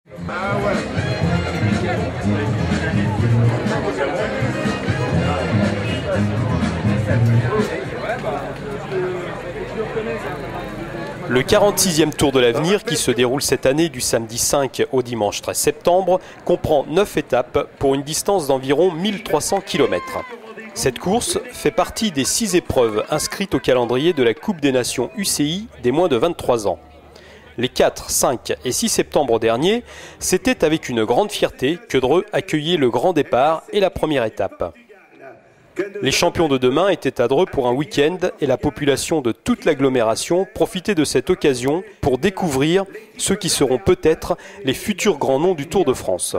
Le 46e Tour de l'Avenir, qui se déroule cette année du samedi 5 au dimanche 13 septembre, comprend 9 étapes pour une distance d'environ 1300 km. Cette course fait partie des 6 épreuves inscrites au calendrier de la Coupe des Nations UCI des moins de 23 ans. Les 4, 5 et 6 septembre dernier, c'était avec une grande fierté que Dreux accueillait le grand départ et la première étape. Les champions de demain étaient à Dreux pour un week-end et la population de toute l'agglomération profitait de cette occasion pour découvrir ceux qui seront peut-être les futurs grands noms du Tour de France.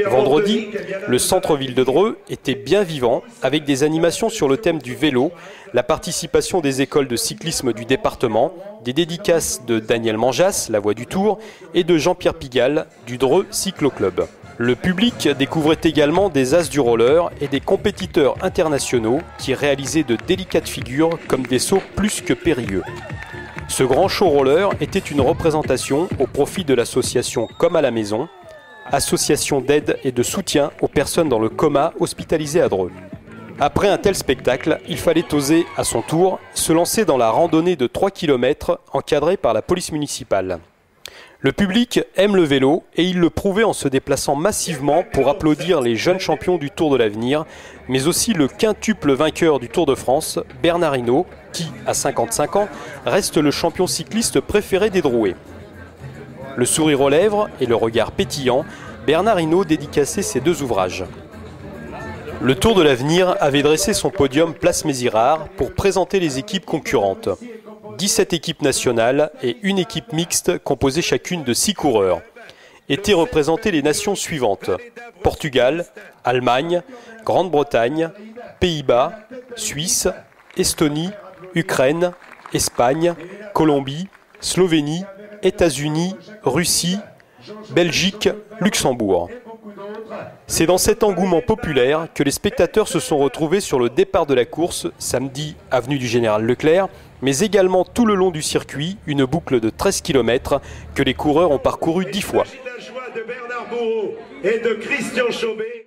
Vendredi, le centre-ville de Dreux était bien vivant avec des animations sur le thème du vélo, la participation des écoles de cyclisme du département, des dédicaces de Daniel Manjas, la voix du Tour, et de Jean-Pierre Pigalle du Dreux Cyclo-Club. Le public découvrait également des as du roller et des compétiteurs internationaux qui réalisaient de délicates figures comme des sauts plus que périlleux. Ce grand show roller était une représentation au profit de l'association Comme à la maison, association d'aide et de soutien aux personnes dans le coma hospitalisées à Dreux. Après un tel spectacle, il fallait oser, à son tour, se lancer dans la randonnée de 3 km encadrée par la police municipale. Le public aime le vélo et il le prouvait en se déplaçant massivement pour applaudir les jeunes champions du Tour de l'Avenir, mais aussi le quintuple vainqueur du Tour de France, Bernard Hinault, qui, à 55 ans, reste le champion cycliste préféré des Drouais. Le sourire aux lèvres et le regard pétillant, Bernard Hinault dédicaçait ses 2 ouvrages. Le Tour de l'Avenir avait dressé son podium Place Mézirard pour présenter les équipes concurrentes. 17 équipes nationales et une équipe mixte composée chacune de 6 coureurs. Étaient représentées les nations suivantes: Portugal, Allemagne, Grande-Bretagne, Pays-Bas, Suisse, Estonie, Ukraine, Espagne, Colombie, Slovénie, États-Unis, Russie, Belgique, Luxembourg. C'est dans cet engouement populaire que les spectateurs se sont retrouvés sur le départ de la course, samedi, avenue du Général Leclerc, mais également tout le long du circuit, une boucle de 13 km que les coureurs ont parcouru 10 fois. La joie de Bernard Bourreau et de Christian Chauvet.